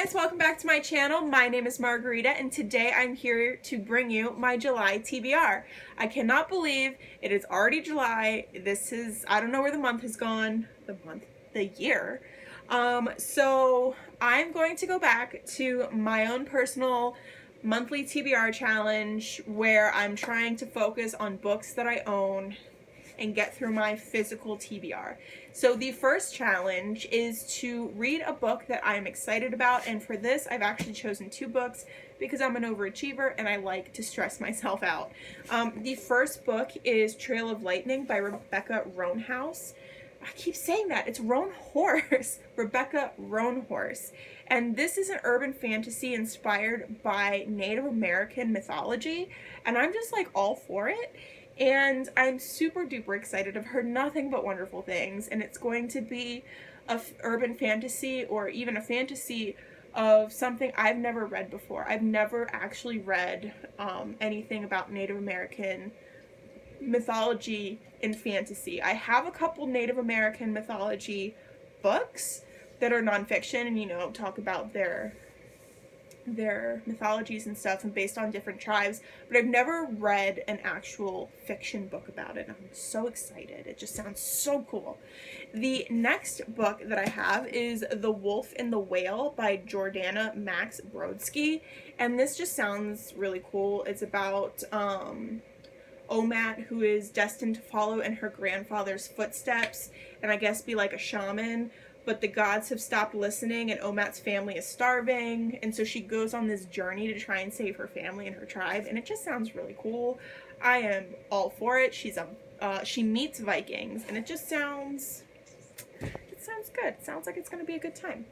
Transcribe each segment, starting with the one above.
guys, welcome back to my channel. My name is Margarita and today I'm here to bring you my July TBR. I cannot believe it is already July. I don't know where the month has gone. The year. So I'm going to go back to my own personal monthly TBR challenge where I'm trying to focus on books that I own and get through my physical TBR. So the first challenge is to read a book that I'm excited about, and for this I've actually chosen two books because I'm an overachiever and I like to stress myself out. The first book is Trail of Lightning by Rebecca Roanhouse. I keep saying that. It's Roanhorse. Rebecca Roanhorse. And this is an urban fantasy inspired by Native American mythology, and I'm just like all for it. And I'm super duper excited. I've heard nothing but wonderful things, and it's going to be a urban fantasy or even a fantasy of something I've never read before. I've never actually read anything about Native American mythology in fantasy. I have a couple Native American mythology books that are nonfiction and, you know, talk about their mythologies and stuff and based on different tribes, but I've never read an actual fiction book about it. I'm so excited. It just sounds so cool. The next book that I have is The Wolf and the Whale by Jordana Max Brodsky, and this just sounds really cool. It's about Omat, who is destined to follow in her grandfather's footsteps and I guess be like a shaman, but the gods have stopped listening and Omat's family is starving, and so she goes on this journey to try and save her family and her tribe, and it just sounds really cool. I am all for it. She meets Vikings, and it sounds good. It sounds like it's going to be a good time.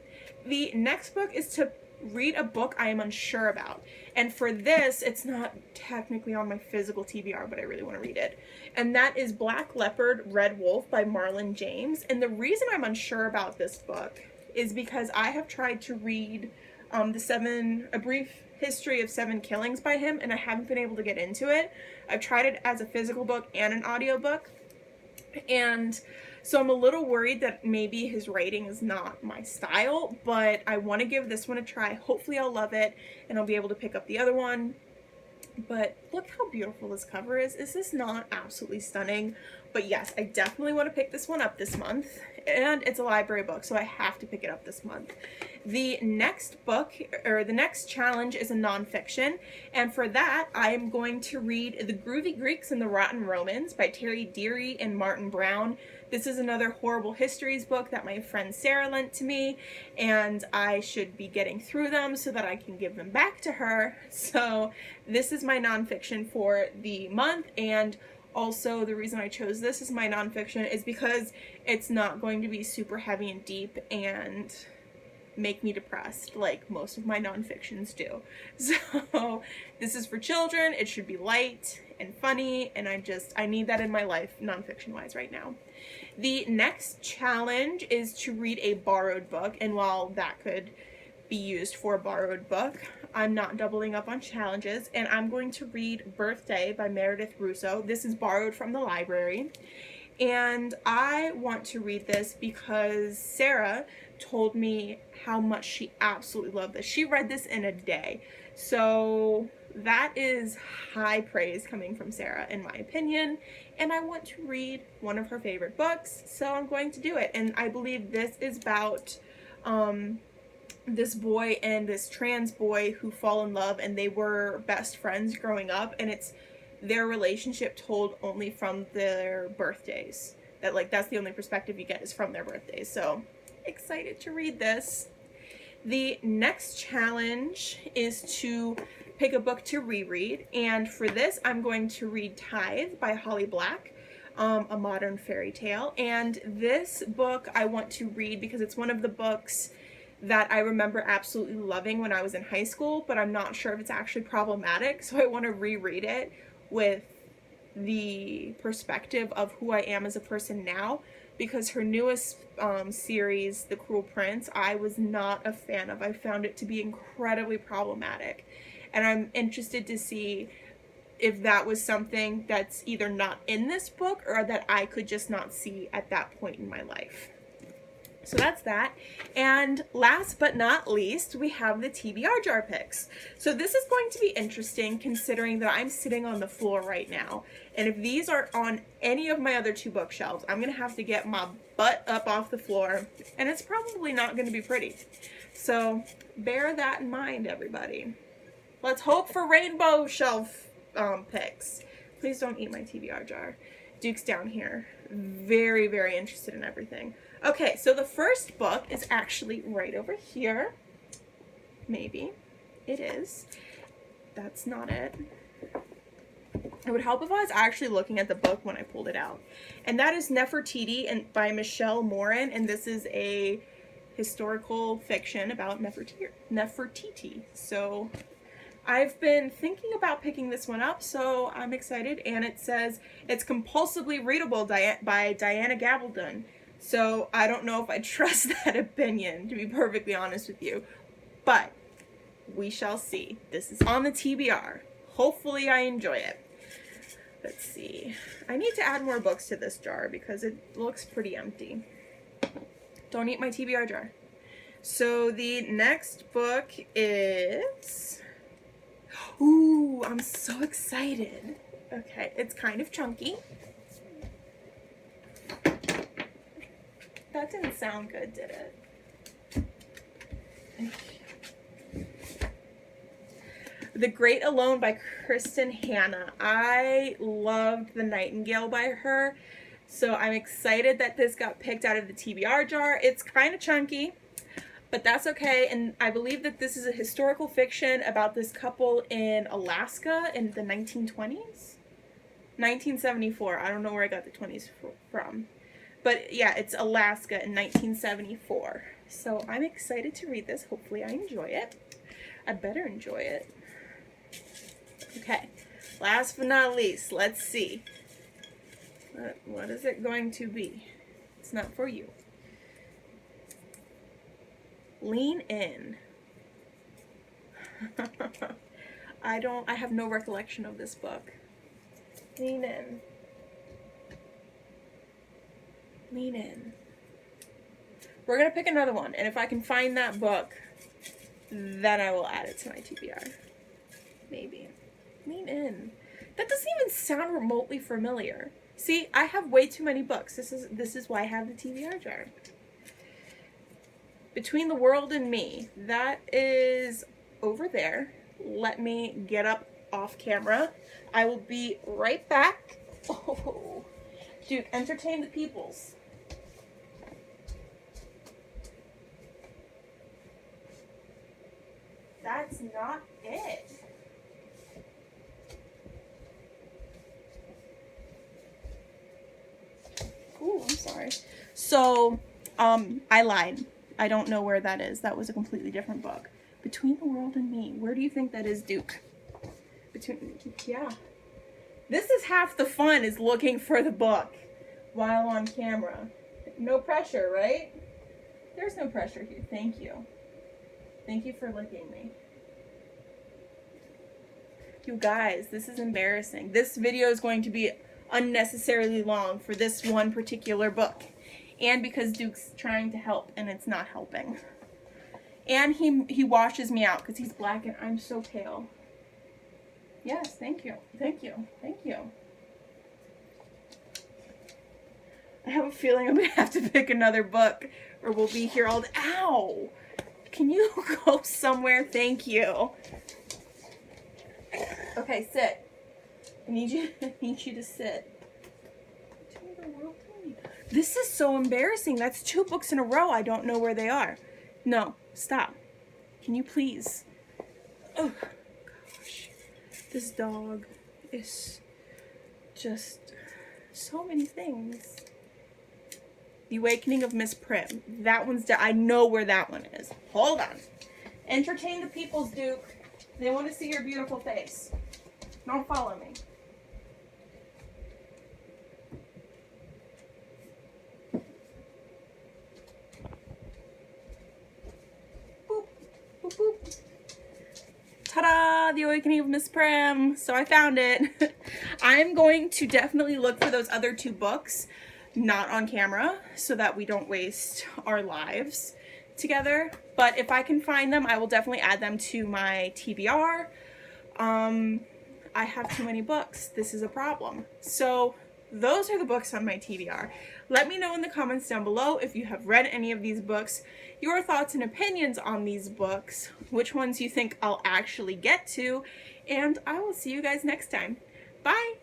The next book is to read a book I am unsure about, and for this it's not technically on my physical TBR, but I really want to read it, and that is Black Leopard Red Wolf by Marlon James. And the reason I'm unsure about this book is because I have tried to read A Brief History of Seven Killings by him, and I haven't been able to get into it. I've tried it as a physical book and an audiobook, and so I'm a little worried that maybe his writing is not my style, but I want to give this one a try. Hopefully I'll love it and I'll be able to pick up the other one. But look how beautiful this cover is. Is this not absolutely stunning? But yes, I definitely want to pick this one up this month, and it's a library book, so I have to pick it up this month. The next book, or the next challenge, is a nonfiction, and for that I am going to read The Groovy Greeks and the Rotten Romans by Terry Deary and Martin Brown. This is another horrible histories book that my friend Sarah lent to me, and I should be getting through them so that I can give them back to her. So this is my nonfiction for the month, and also the reason I chose this as my nonfiction is because it's not going to be super heavy and deep and make me depressed like most of my nonfictions do. So this is for children. It should be light and funny, and I need that in my life nonfiction wise right now. The next challenge is to read a borrowed book, and while that could be used for a borrowed book, I'm not doubling up on challenges, and I'm going to read Birthday by Meredith Russo. This is borrowed from the library, and I want to read this because Sarah told me how much she absolutely loved this. She read this in a day, so that is high praise coming from Sarah in my opinion, and I want to read one of her favorite books, so I'm going to do it. And I believe this is about this boy and this trans boy who fall in love, and they were best friends growing up, and it's their relationship told only from their birthdays. That's the only perspective you get is from their birthdays. So excited to read this. The next challenge is to pick a book to reread, and for this I'm going to read Tithe by Holly Black, a modern fairy tale. And this book I want to read because it's one of the books that I remember absolutely loving when I was in high school, but I'm not sure if it's actually problematic, so I want to reread it with the perspective of who I am as a person now, because her newest series, The Cruel Prince, I was not a fan of. I found it to be incredibly problematic, and I'm interested to see if that was something that's either not in this book or that I could just not see at that point in my life. So that's that. And last but not least, we have the TBR jar picks. So this is going to be interesting considering that I'm sitting on the floor right now. And if these are on any of my other 2 bookshelves, I'm going to have to get my butt up off the floor. And it's probably not going to be pretty. So bear that in mind, everybody. Let's hope for rainbow shelf picks. Please don't eat my TBR jar. Duke's down here. Very, very interested in everything. Okay, so the first book is actually right over here. Maybe. It is. That's not it. It would help if I was actually looking at the book when I pulled it out. And that is Nefertiti and by Michelle Morin, and this is a historical fiction about Nefertiti. So I've been thinking about picking this one up, so I'm excited. And it says it's compulsively readable by Diana Gabaldon. So I don't know if I trust that opinion, to be perfectly honest with you. But we shall see. This is on the TBR. Hopefully I enjoy it. Let's see. I need to add more books to this jar because it looks pretty empty. Don't eat my TBR jar. So the next book is... Ooh, I'm so excited. Okay, it's kind of chunky. That didn't sound good, did it? The Great Alone by Kristen Hanna. I loved The Nightingale by her, so I'm excited that this got picked out of the TBR jar. It's kind of chunky, but that's okay, and I believe that this is a historical fiction about this couple in Alaska in the 1920s? 1974. I don't know where I got the 20s from. But yeah, it's Alaska in 1974. So I'm excited to read this. Hopefully I enjoy it. I better enjoy it. Okay, last but not least, let's see. What is it going to be? It's not for you. Lean In. I have no recollection of this book. Lean In. Lean In. We're going to pick another one, and if I can find that book, then I will add it to my TBR. Maybe. Lean In. That doesn't even sound remotely familiar. See, I have way too many books. This is why I have the TBR jar. Between the World and Me. That is over there. Let me get up off camera. I will be right back. Oh, Duke, entertain the peoples. That's not it. Ooh, I'm sorry. So, I lied. I don't know where that is. That was a completely different book. Between the World and Me. Where do you think that is, Duke? Yeah. This is half the fun, is looking for the book while on camera. No pressure, right? There's no pressure here. Thank you. Thank you for licking me. You guys, this is embarrassing. This video is going to be unnecessarily long for this one particular book. And because Duke's trying to help and it's not helping. And he washes me out because he's black and I'm so pale. Yes, thank you. Thank you. Thank you. I have a feeling I'm going to have to pick another book or we'll be here all day. Ow! Can you go somewhere? Thank you. Okay, sit. I need you to sit. This is so embarrassing. That's 2 books in a row. I don't know where they are. No, stop. Can you please? Oh, gosh. This dog is just so many things. The Awakening of Miss Prim. That one's I know where that one is. Hold on. Entertain the peoples, Duke. They want to see your beautiful face. Don't follow me. Boop, boop, boop. Ta-da! The Awakening of Miss Prim. So I found it. I'm going to definitely look for those other 2 books. not on camera so that we don't waste our lives together. But if I can find them, I will definitely add them to my TBR. I have too many books. This is a problem. So those are the books on my TBR. Let me know in the comments down below if you have read any of these books, your thoughts and opinions on these books, which ones you think I'll actually get to, and I will see you guys next time. Bye!